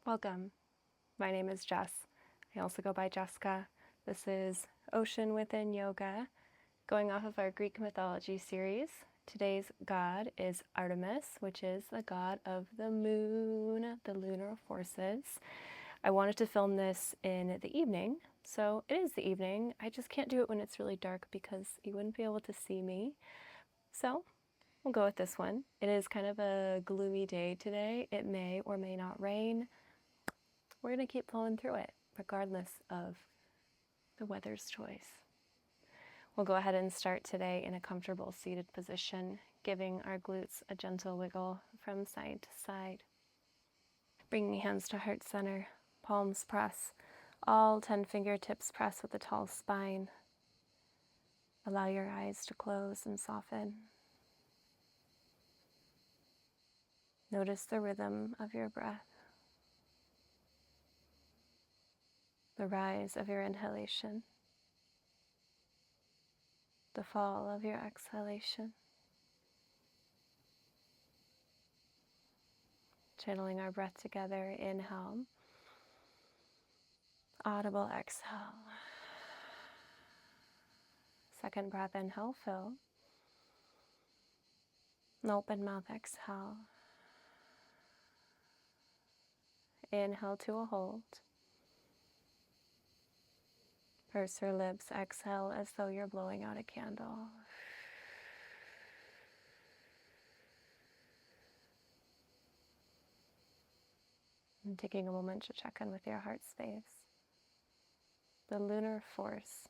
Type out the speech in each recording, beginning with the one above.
Welcome. My name is Jess. I also go by Jessica. This is Ocean Within Yoga, going off of our Greek mythology series. Today's god is Artemis, which is the god of the moon, the lunar forces. I wanted to film this in the evening, so it is the evening. I just can't do it when it's really dark because you wouldn't be able to see me. So we'll go with this one. It is kind of a gloomy day today. It may or may not rain. We're going to keep flowing through it, regardless of the weather's choice. We'll go ahead and start today in a comfortable seated position, giving our glutes a gentle wiggle from side to side. Bringing hands to heart center, palms press, all 10 fingertips press with a tall spine. Allow your eyes to close and soften. Notice the rhythm of your breath, the rise of your inhalation, the fall of your exhalation. Channeling our breath together, inhale, audible exhale. Second breath, inhale, fill. And open mouth, exhale. Inhale to a hold. Purse your lips, exhale as though you're blowing out a candle. And taking a moment to check in with your heart space. The lunar force.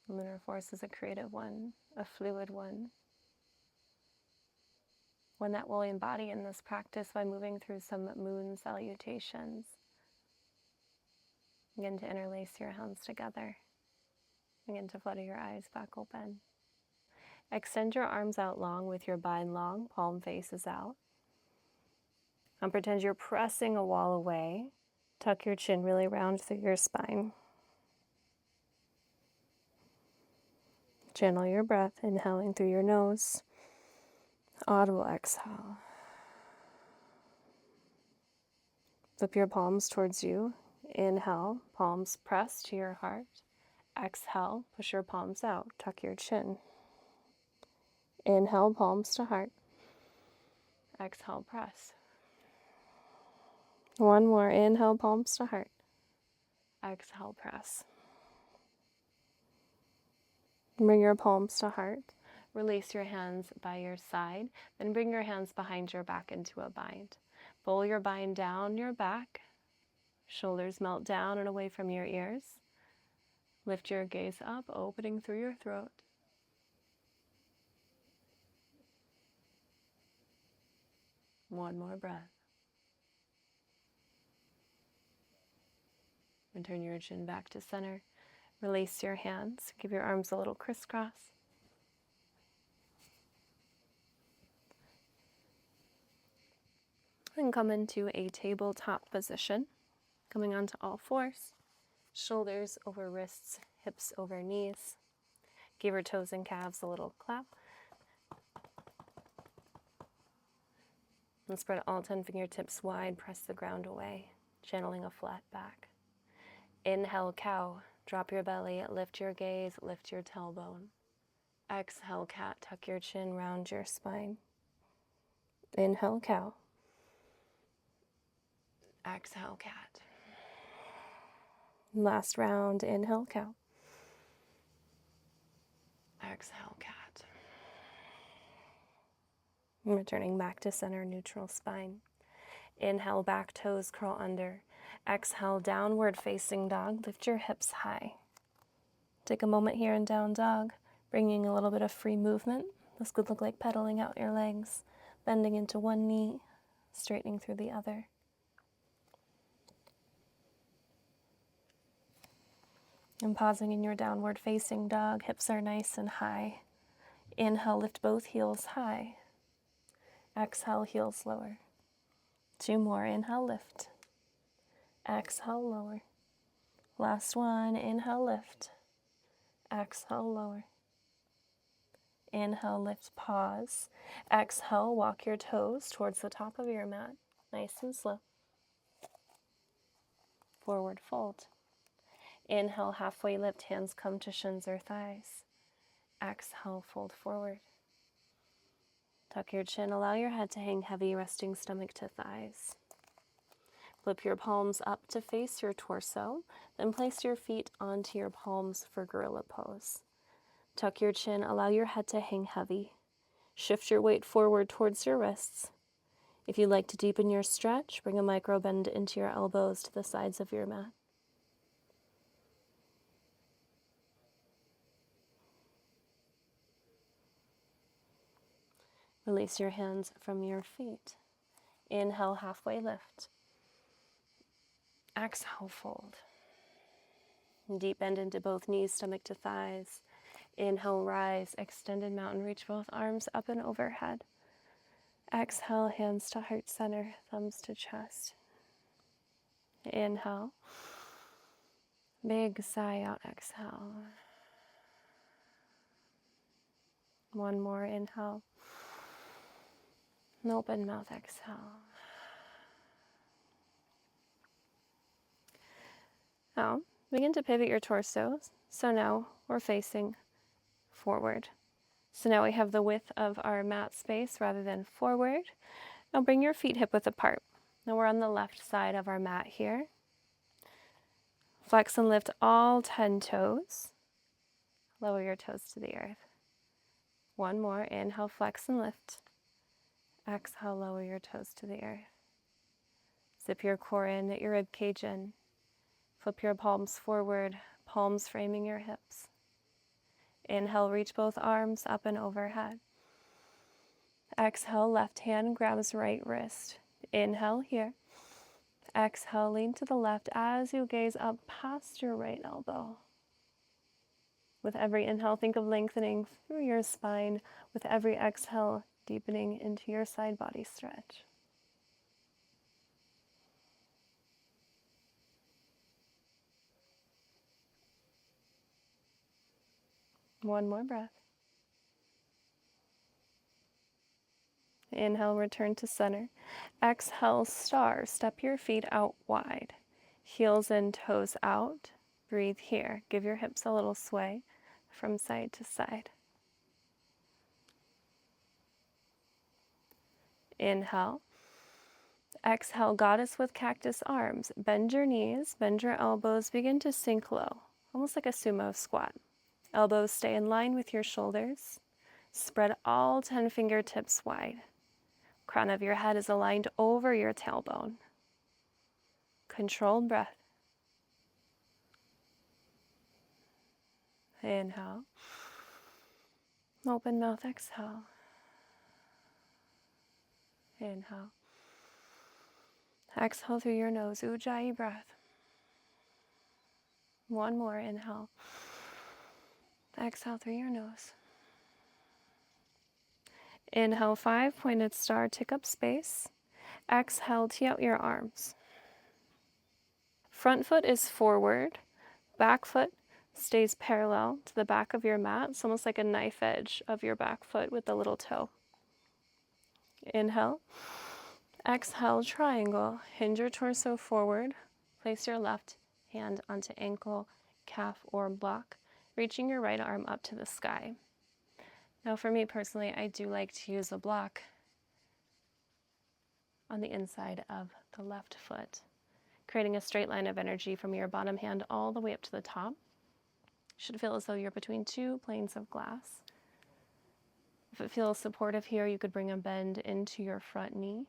The lunar force is a creative one, a fluid one that we'll embody in this practice by moving through some moon salutations. Begin to interlace your hands together. Begin to flutter your eyes back open. Extend your arms out long with your bind long, palm faces out. And pretend you're pressing a wall away. Tuck your chin really round through your spine. Channel your breath, inhaling through your nose. Audible exhale. Flip your palms towards you. Inhale, palms press to your heart. Exhale, push your palms out, tuck your chin. Inhale, palms to heart. Exhale, press. One more, inhale, palms to heart. Exhale, press. Bring your palms to heart. Release your hands by your side. Then bring your hands behind your back into a bind. Pull your bind down your back. Shoulders melt down and away from your ears. Lift your gaze up, opening through your throat. One more breath. And turn your chin back to center. Release your hands. Give your arms a little crisscross. And come into a tabletop position. Coming onto all fours. Shoulders over wrists, hips over knees. Give your toes and calves a little clap. And spread all 10 fingertips wide. Press the ground away. Channeling a flat back. Inhale, cow. Drop your belly, lift your gaze, lift your tailbone. Exhale, cat. Tuck your chin, round your spine. Inhale, cow. Exhale, cat. Last round, inhale, cow. Exhale, cat. And returning back to center, neutral spine. Inhale, back toes curl under. Exhale, downward facing dog. Lift your hips high. Take a moment here in down dog, bringing a little bit of free movement. This could look like pedaling out your legs, bending into one knee, straightening through the other. And pausing in your downward facing dog, hips are nice and high. Inhale, lift both heels high. Exhale, heels lower. 2 more, inhale, lift. Exhale, lower. Last one, inhale, lift. Exhale, lower. Inhale, lift, pause. Exhale, walk your toes towards the top of your mat Nice and slow. Forward fold. Inhale, halfway lift, hands come to shins or thighs. Exhale, fold forward. Tuck your chin, allow your head to hang heavy, resting stomach to thighs. Flip your palms up to face your torso, then place your feet onto your palms for gorilla pose. Tuck your chin, allow your head to hang heavy. Shift your weight forward towards your wrists. If you'd like to deepen your stretch, bring a micro bend into your elbows to the sides of your mat. Release your hands from your feet. Inhale, halfway lift. Exhale, fold. Deep bend into both knees, stomach to thighs. Inhale, rise, extended mountain, reach both arms up and overhead. Exhale, hands to heart center, thumbs to chest. Inhale. Big sigh out, exhale. One more, inhale. And open mouth, exhale. Now, begin to pivot your torso. So now we're facing forward. So now we have the width of our mat space rather than forward. Now bring your feet hip width apart. Now we're on the left side of our mat here. Flex and lift all 10 toes. Lower your toes to the earth. One more, inhale, flex and lift. Exhale, lower your toes to the earth. Zip your core in, knit your rib cage in. Flip your palms forward, palms framing your hips. Inhale, reach both arms up and overhead. Exhale, left hand grabs right wrist. Inhale here. Exhale, lean to the left as you gaze up past your right elbow. With every inhale, think of lengthening through your spine. With every exhale, deepening into your side body stretch. One more breath. Inhale, return to center. Exhale, star. Step your feet out wide. Heels and toes out. Breathe here. Give your hips a little sway from side to side. Inhale. Exhale, goddess with cactus arms. Bend your knees, bend your elbows, begin to sink low, almost like a sumo squat. Elbows stay in line with your shoulders. Spread all 10 fingertips wide. Crown of your head is aligned over your tailbone. Controlled breath. Inhale. Open mouth, exhale. Inhale. Exhale through your nose, Ujjayi breath. One more, inhale. Exhale through your nose. Inhale, 5, pointed star, tick up space. Exhale, tee out your arms. Front foot is forward. Back foot stays parallel to the back of your mat. It's almost like a knife edge of your back foot with the little toe. Inhale. Exhale, triangle. Hinge your torso forward. Place your left hand onto ankle, calf, or block, reaching your right arm up to the sky. Now for me personally, I do like to use a block on the inside of the left foot, creating a straight line of energy from your bottom hand all the way up to the top. You should feel as though you're between two planes of glass. If it feels supportive here, you could bring a bend into your front knee.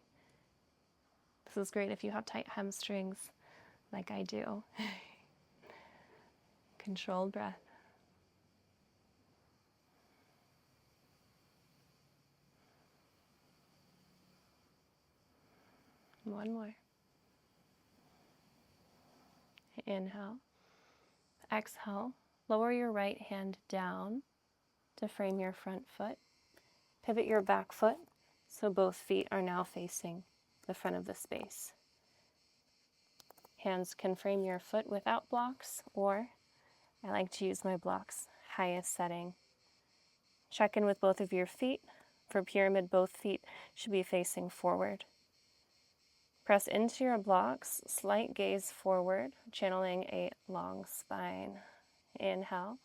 This is great if you have tight hamstrings like I do. Controlled breath. One more. Inhale. Exhale. Lower your right hand down to frame your front foot. Pivot your back foot so both feet are now facing the front of the space. Hands can frame your foot without blocks, or I like to use my blocks highest setting. Check in with both of your feet. For pyramid, both feet should be facing forward. Press into your blocks, slight gaze forward, channeling a long spine. Inhale.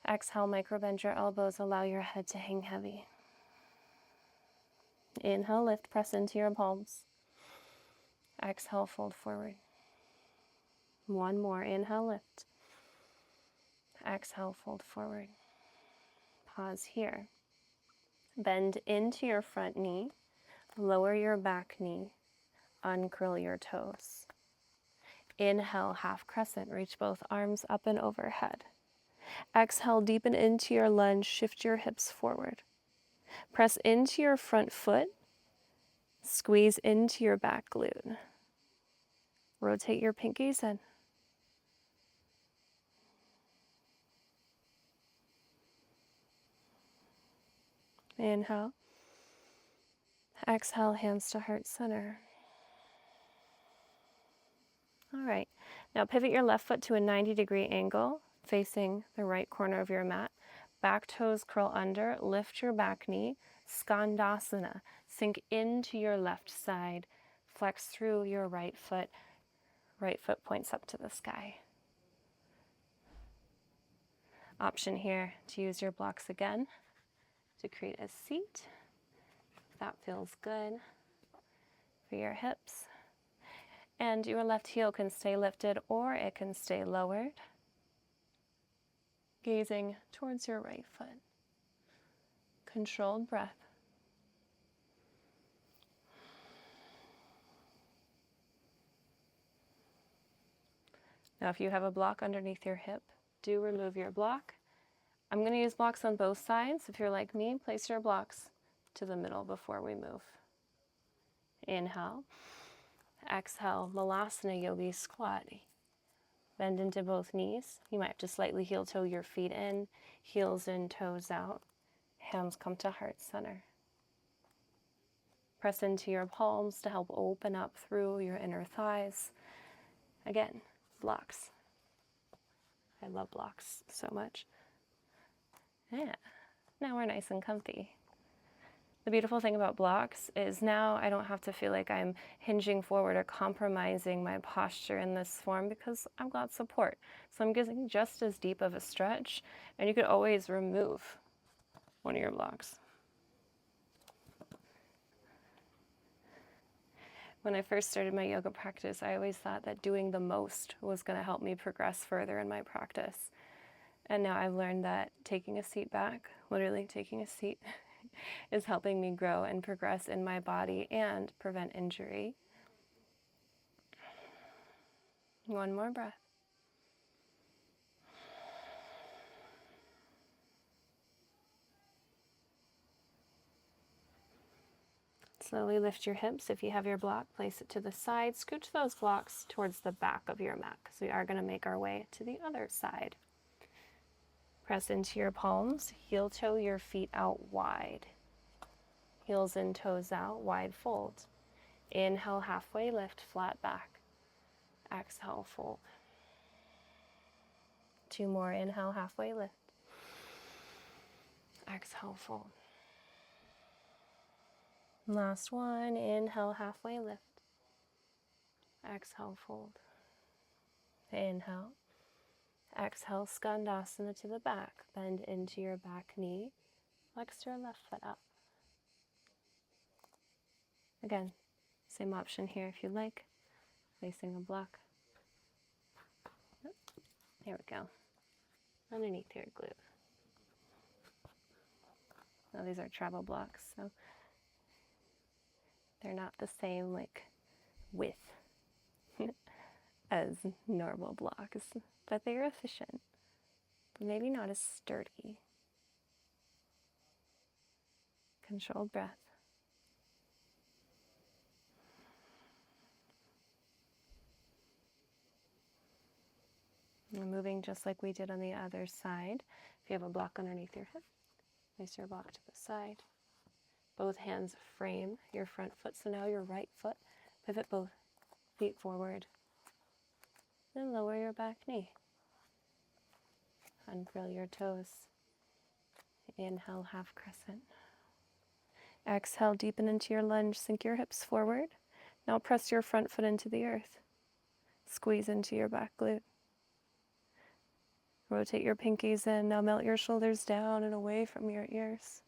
Exhale, microbend your elbows, allow your head to hang heavy. Inhale, lift, press into your palms. Exhale, fold forward. One more, inhale, lift. Exhale, fold forward. Pause here. Bend into your front knee, lower your back knee, uncurl your toes. Inhale, half crescent, reach both arms up and overhead. Exhale, deepen into your lunge, shift your hips forward. Press into your front foot, squeeze into your back glute. Rotate your pinkies in. Inhale. Exhale, hands to heart center. All right, now pivot your left foot to a 90-degree angle, facing the right corner of your mat. Back toes curl under, lift your back knee, Skandasana. Sink into your left side, flex through your right foot points up to the sky. Option here to use your blocks again to create a seat. If that feels good for your hips. And your left heel can stay lifted or it can stay lowered, gazing towards your right foot. Controlled breath. Now, if you have a block underneath your hip, do remove your block. I'm going to use blocks on both sides. If you're like me, place your blocks to the middle before we move. Inhale. Exhale, Malasana Yogi squat. Bend into both knees. You might have to slightly heel toe your feet in, heels in, toes out. Hands come to heart center. Press into your palms to help open up through your inner thighs. Again, blocks. I love blocks so much. Yeah, now we're nice and comfy. The beautiful thing about blocks is now I don't have to feel like I'm hinging forward or compromising my posture in this form because I've got support. So I'm getting just as deep of a stretch, and you could always remove one of your blocks. When I first started my yoga practice, I always thought that doing the most was going to help me progress further in my practice. And now I've learned that taking a seat back, literally taking a seat, is helping me grow and progress in my body and prevent injury. One more breath. Slowly lift your hips. If you have your block, place it to the side. Scooch those blocks towards the back of your mat because we are going to make our way to the other side. Press into your palms. Heel toe your feet out wide. Heels in, toes out, wide fold. Inhale, halfway lift, flat back. Exhale, fold. Two more. Inhale, halfway lift. Exhale, fold. Last one. Inhale, halfway lift. Exhale, fold. Inhale. Exhale, Skandasana to the back. Bend into your back knee. Flex your left foot up. Again, same option here if you like. Placing a block. There we go. Underneath your glute. Now these are travel blocks, so they're not the same width as normal blocks, but they are efficient, but maybe not as sturdy. Controlled breath. We're moving just like we did on the other side. If you have a block underneath your hip, place your block to the side. Both hands frame your front foot. So now your right foot, pivot both feet forward. Then lower your back knee. Uncurl your toes. Inhale, half crescent. Exhale, deepen into your lunge. Sink your hips forward. Now press your front foot into the earth. Squeeze into your back glute. Rotate your pinkies in. Now melt your shoulders down and away from your ears.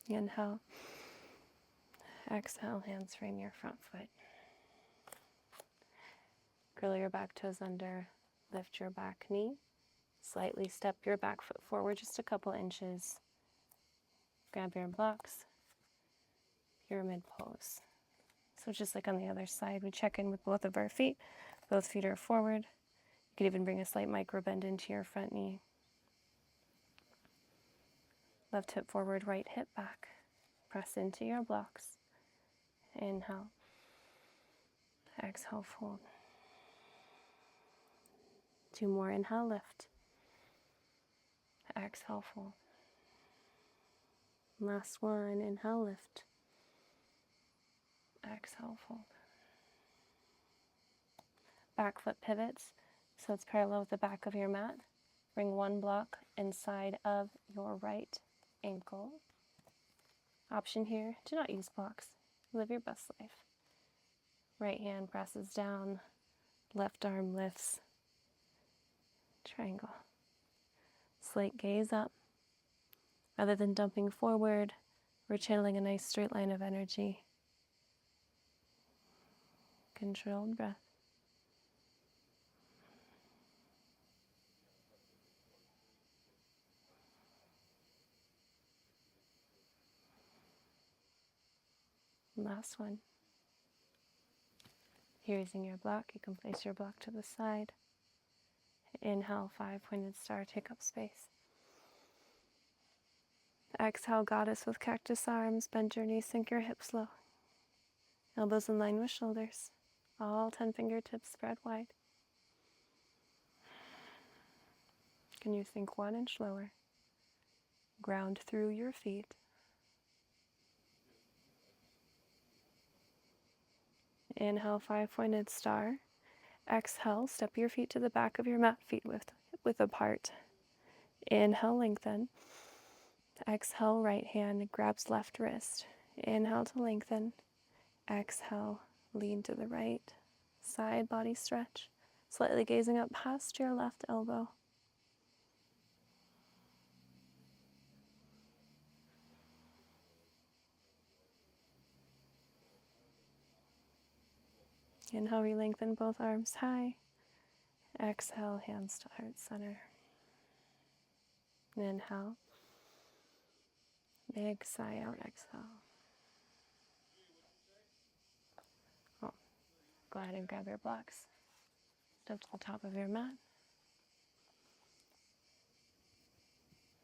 Inhale. Exhale, hands frame your front foot. Curl your back toes under. Lift your back knee. Slightly step your back foot forward just a couple inches. Grab your blocks. Pyramid pose. So just like on the other side, we check in with both of our feet. Both feet are forward. You can even bring a slight micro bend into your front knee. Left hip forward, right hip back. Press into your blocks. Inhale. Exhale, fold. 2 more. Inhale, lift. Exhale, fold. Last one. Inhale, lift. Exhale, fold. Back foot pivots, so it's parallel with the back of your mat. Bring one block inside of your right ankle. Option here, do not use blocks. Live your best life. Right hand presses down, left arm lifts. Triangle. Slight gaze up. Rather than dumping forward, we're channeling a nice straight line of energy. Controlled breath. Last one. Here using your block, you can place your block to the side. Inhale, 5-pointed star, take up space. Exhale, goddess with cactus arms, bend your knees, sink your hips low. Elbows in line with shoulders. All 10 fingertips spread wide. Can you sink 1 inch lower? Ground through your feet. Inhale, 5-pointed star. Exhale, step your feet to the back of your mat, feet width apart. Inhale, lengthen. Exhale, right hand grabs left wrist. Inhale to lengthen. Exhale, lean to the right. Side body stretch. Slightly gazing up past your left elbow. Inhale, re-lengthen both arms high. Exhale, hands to heart center. Inhale. Big sigh out, exhale. Oh, go ahead and grab your blocks. Step to the top of your mat.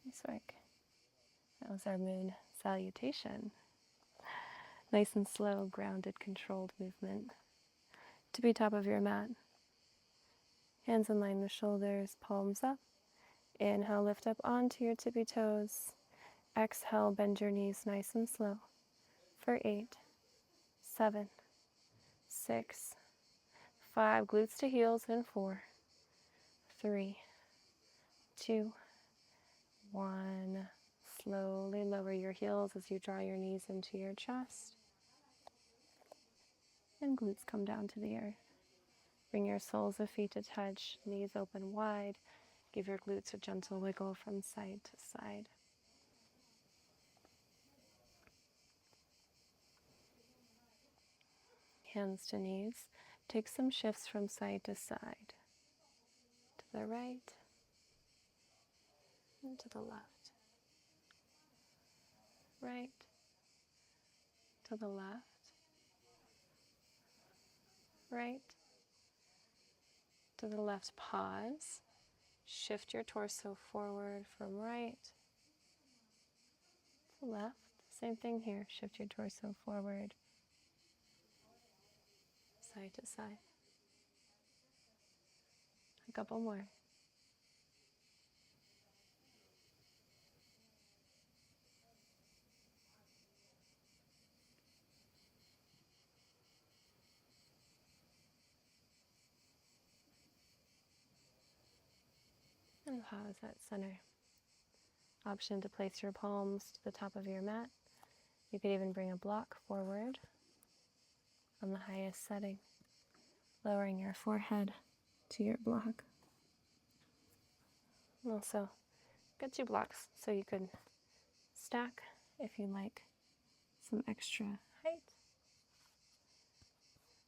Nice work. That was our moon salutation. Nice and slow, grounded, controlled movement. To be top of your mat. Hands in line with shoulders, palms up. Inhale, lift up onto your tippy toes. Exhale, bend your knees nice and slow. For 8, 7, 6, 5, glutes to heels in 4, 3, 2, 1. Slowly lower your heels as you draw your knees into your chest. And glutes come down to the earth. Bring your soles of feet to touch, knees open wide. Give your glutes a gentle wiggle from side to side. Hands to knees. Take some shifts from side to side. To the right and to the left. Right to the left. Right to the left. Pause. Shift your torso forward from right to left. Same thing here. Shift your torso forward, side to side. A couple more. And pause at center. Option to place your palms to the top of your mat. You could even bring a block forward on the highest setting, lowering your forehead to your block. Also, got 2 blocks, so you could stack if you like some extra height.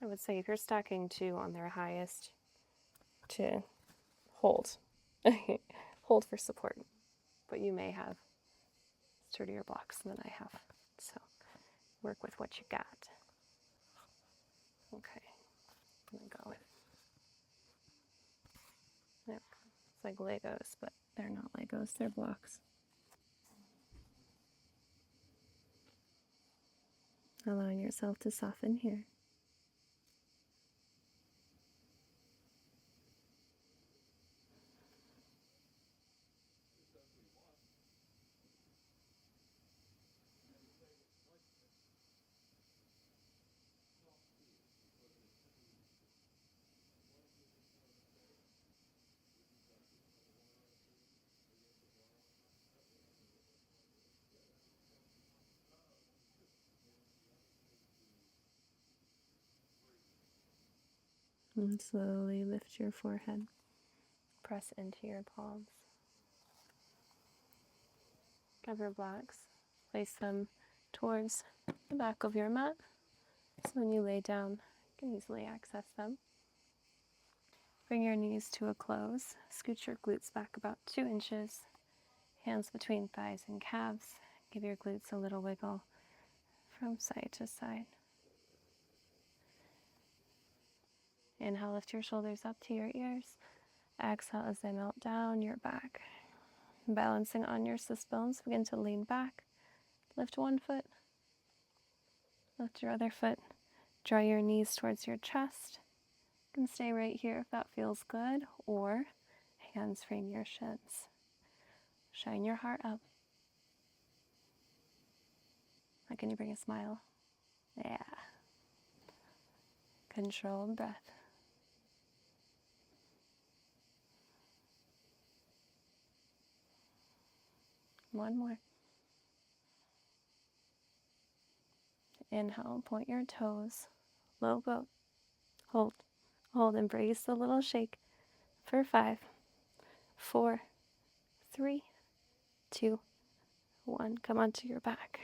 I would say if you're stacking 2 on their highest, to hold. Hold for support. But you may have sturdier blocks than I have. So work with what you got. Okay. I'm going to go with. Yep. It's like Legos, but they're not Legos, they're blocks. Allowing yourself to soften here. And slowly lift your forehead. Press into your palms. Grab your blocks. Place them towards the back of your mat. So when you lay down, you can easily access them. Bring your knees to a close. Scoot your glutes back about 2 inches. Hands between thighs and calves. Give your glutes a little wiggle from side to side. Inhale, lift your shoulders up to your ears. Exhale as they melt down your back. Balancing on your sit bones, begin to lean back. Lift one foot. Lift your other foot. Draw your knees towards your chest. You can stay right here if that feels good, or hands frame your shins. Shine your heart up. How can you bring a smile? Yeah. Controlled breath. One more. Inhale, point your toes. Low boat. Hold. Hold. Embrace a little shake for 5, 4, 3, 2, 1. Come onto your back.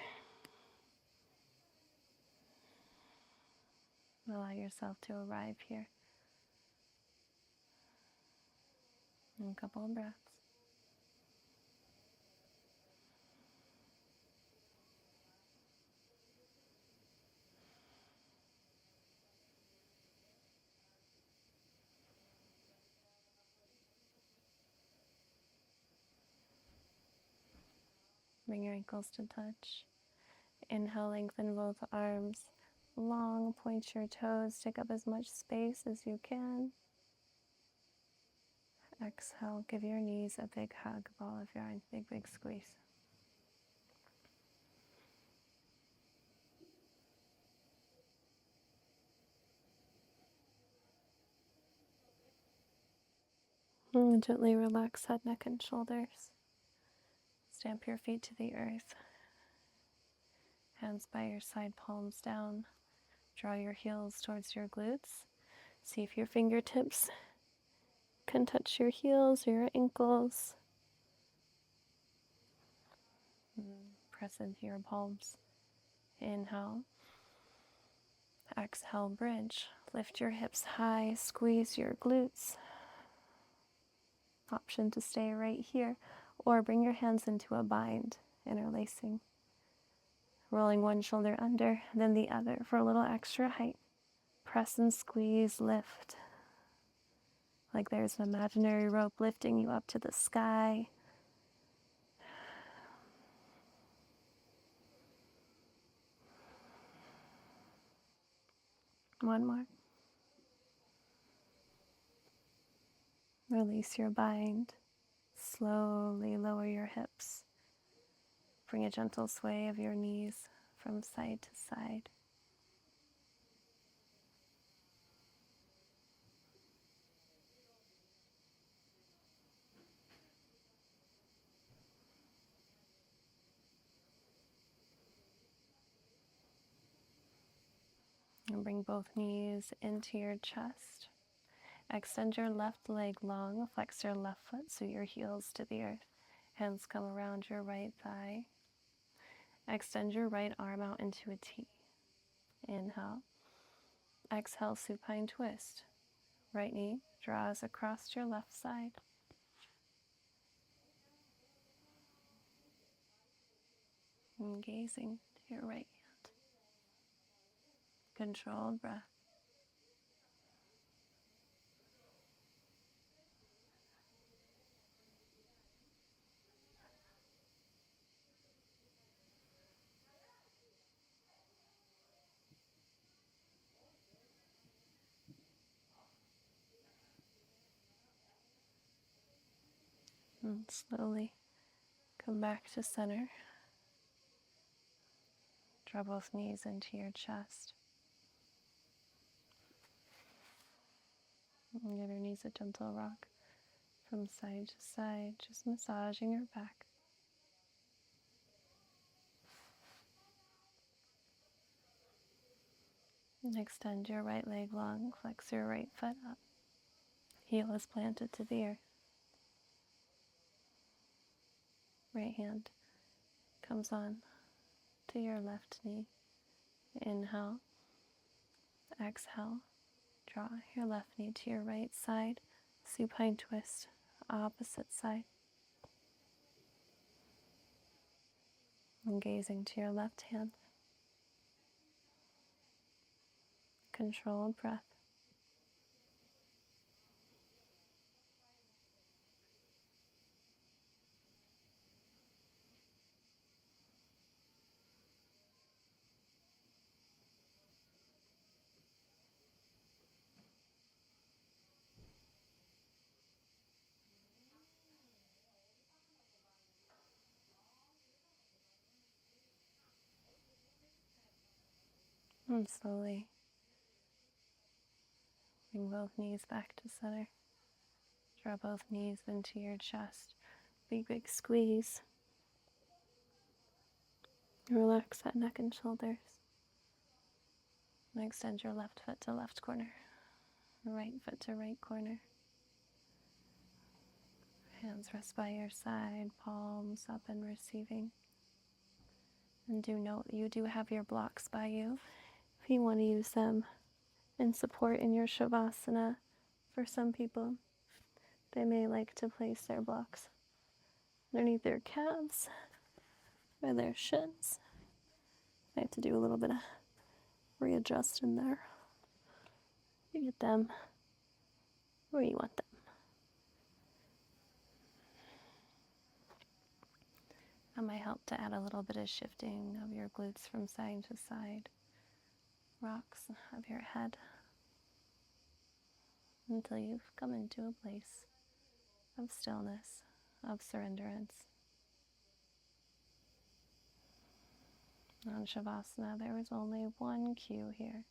Allow yourself to arrive here. And a couple of breaths. Bring your ankles to touch. Inhale, lengthen both arms. Long, point your toes. Take up as much space as you can. Exhale, give your knees a big hug, ball of yarn, big, big squeeze. And gently relax head, neck, and shoulders. Stamp your feet to the earth. Hands by your side, palms down. Draw your heels towards your glutes. See if your fingertips can touch your heels or your ankles. Press into your palms. Inhale. Exhale, bridge. Lift your hips high, squeeze your glutes. Option to stay right here, or bring your hands into a bind, interlacing. Rolling one shoulder under, then the other for a little extra height. Press and squeeze, lift. Like there's an imaginary rope lifting you up to the sky. One more. Release your bind. Slowly lower your hips. Bring a gentle sway of your knees from side to side. And bring both knees into your chest. Extend your left leg long, flex your left foot so your heels to the earth. Hands come around your right thigh. Extend your right arm out into a T. Inhale. Exhale, supine twist. Right knee draws across your left side. And gazing to your right hand. Controlled breath. And slowly come back to center. Draw both knees into your chest. And give your knees a gentle rock from side to side, just massaging your back. And extend your right leg long, flex your right foot up. Heel is planted to the earth. Right hand comes on to your left knee. Inhale. Exhale. Draw your left knee to your right side. Supine twist, opposite side. And gazing to your left hand. Controlled breath. And slowly bring both knees back to center. Draw both knees into your chest. Big squeeze. Relax that neck and shoulders. And extend your left foot to left corner. Right foot to right corner. Hands rest by your side, palms up and receiving. And do note you do have your blocks by you. If you want to use them in support in your Shavasana, for some people, they may like to place their blocks underneath their calves or their shins. I have to do a little bit of readjust in there. You get them where you want them. That might help to add a little bit of shifting of your glutes from side to side. Rocks of your head until you've come into a place of stillness, of surrenderance. On Shavasana, there is only one cue here,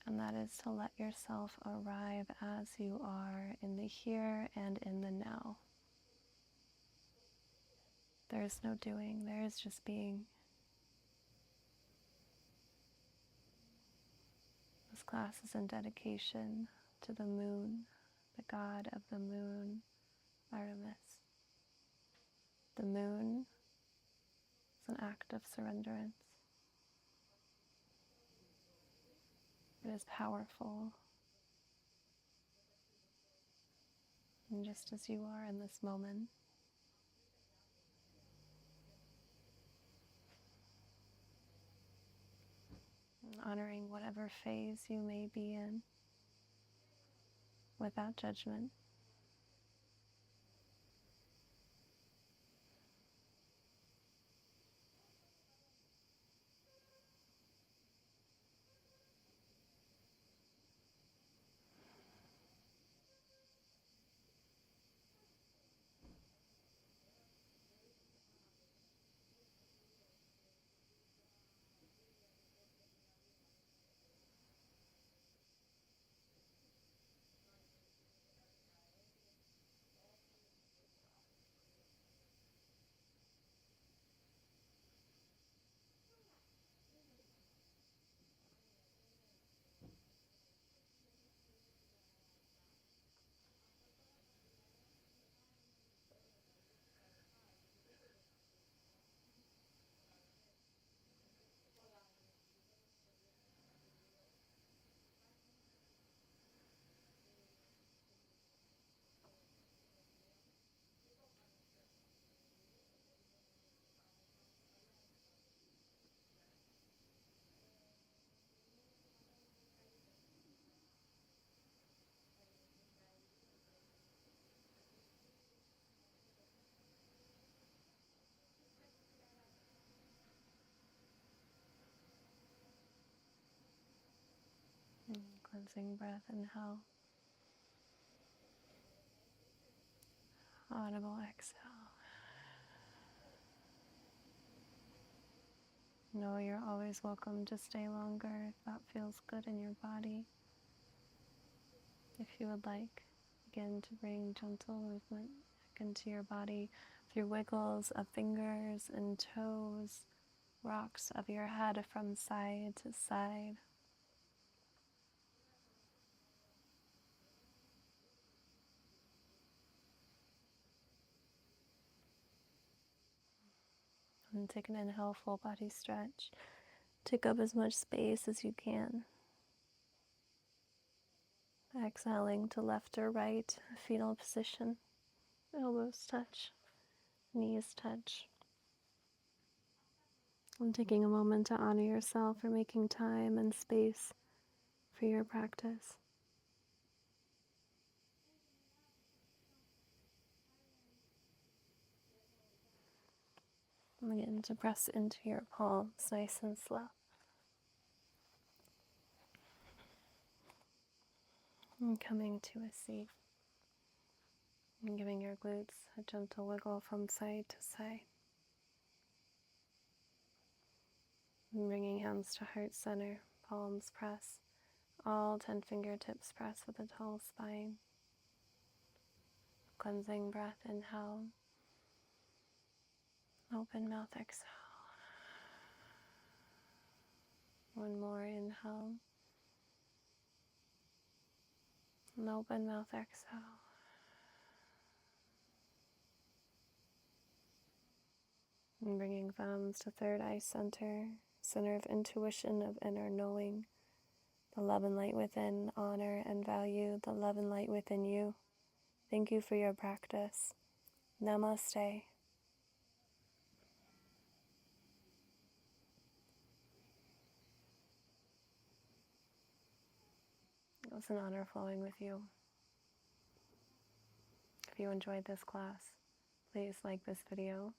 and that is to let yourself arrive as you are in the here and in the now. There is no doing, there is just being. This class is in dedication to the moon, the god of the moon, Artemis. The moon is an act of surrenderance. It is powerful. And just as you are in this moment, honoring whatever phase you may be in without judgment. Cleansing breath, inhale. Audible exhale. Know you're always welcome to stay longer if that feels good in your body. If you would like, begin to bring gentle movement back into your body through wiggles of fingers and toes, rocks of your head from side to side. And take an inhale, full body stretch. Take up as much space as you can. Exhaling to left or right, fetal position. Elbows touch, knees touch. And taking a moment to honor yourself for making time and space for your practice. And begin to press into your palms, nice and slow. And coming to a seat. And giving your glutes a gentle wiggle from side to side. And bringing hands to heart center, palms press. All 10 fingertips press with a tall spine. Cleansing breath, inhale. Open mouth, exhale. One more, inhale. And open mouth, exhale. And bringing thumbs to third eye center, center of intuition, of inner knowing. The love and light within, honor and value the love and light within you. Thank you for your practice. Namaste. It was an honor flowing with you. If you enjoyed this class, please like this video,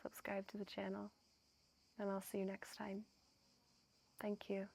subscribe to the channel, and I'll see you next time. Thank you.